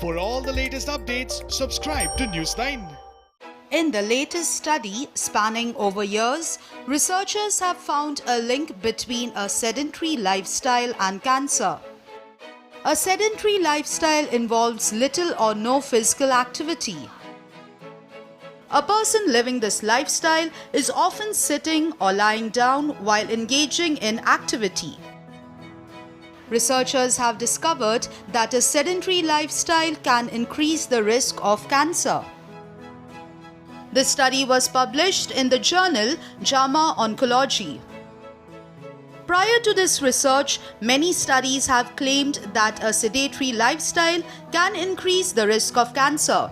For all the latest updates, subscribe to News9. In the latest study spanning over years, researchers have found a link between a sedentary lifestyle and cancer. A sedentary lifestyle involves little or no physical activity. A person living this lifestyle is often sitting or lying down while engaging in activity. Researchers have discovered that a sedentary lifestyle can increase the risk of cancer. This study was published in the journal JAMA Oncology. Prior to this research, many studies have claimed that a sedentary lifestyle can increase the risk of cancer.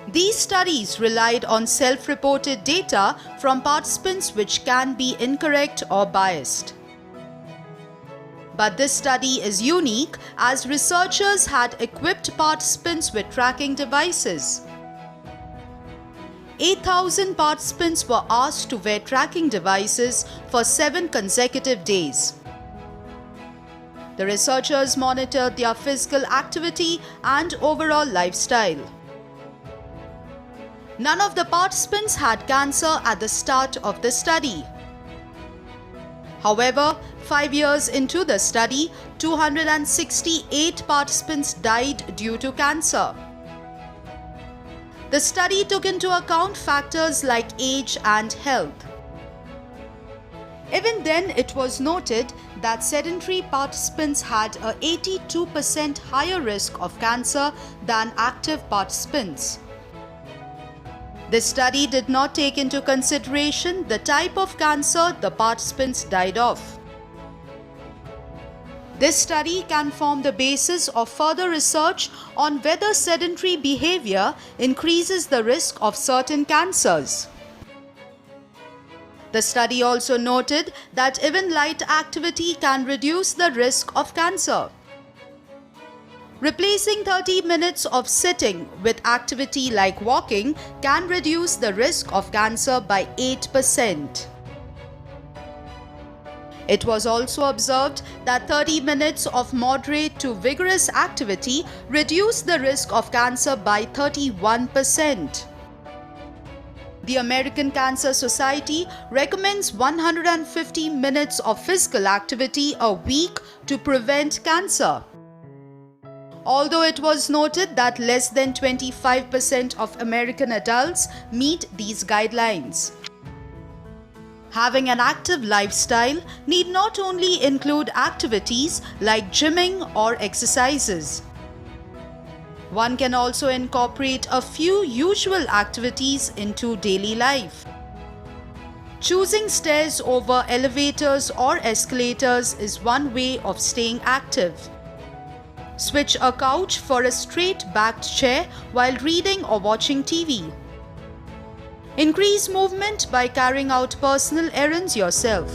These studies relied on self-reported data from participants which can be incorrect or biased. But this study is unique as researchers had equipped participants with tracking devices. 8,000 participants were asked to wear tracking devices for 7 consecutive days. The researchers monitored their physical activity and overall lifestyle. None of the participants had cancer at the start of the study. However, 5 years into the study, 268 participants died due to cancer. The study took into account factors like age and health. Even then, it was noted that sedentary participants had a 82% higher risk of cancer than active participants. This study did not take into consideration the type of cancer the participants died of. This study can form the basis of further research on whether sedentary behavior increases the risk of certain cancers. The study also noted that even light activity can reduce the risk of cancer. Replacing 30 minutes of sitting with activity like walking can reduce the risk of cancer by 8%. It was also observed that 30 minutes of moderate to vigorous activity reduce the risk of cancer by 31%. The American Cancer Society recommends 150 minutes of physical activity a week to prevent cancer. Although it was noted that less than 25% of American adults meet these guidelines. Having an active lifestyle need not only include activities like gymming or exercises. One can also incorporate a few usual activities into daily life. Choosing stairs over elevators or escalators is one way of staying active. Switch a couch for a straight-backed chair while reading or watching TV. Increase movement by carrying out personal errands yourself.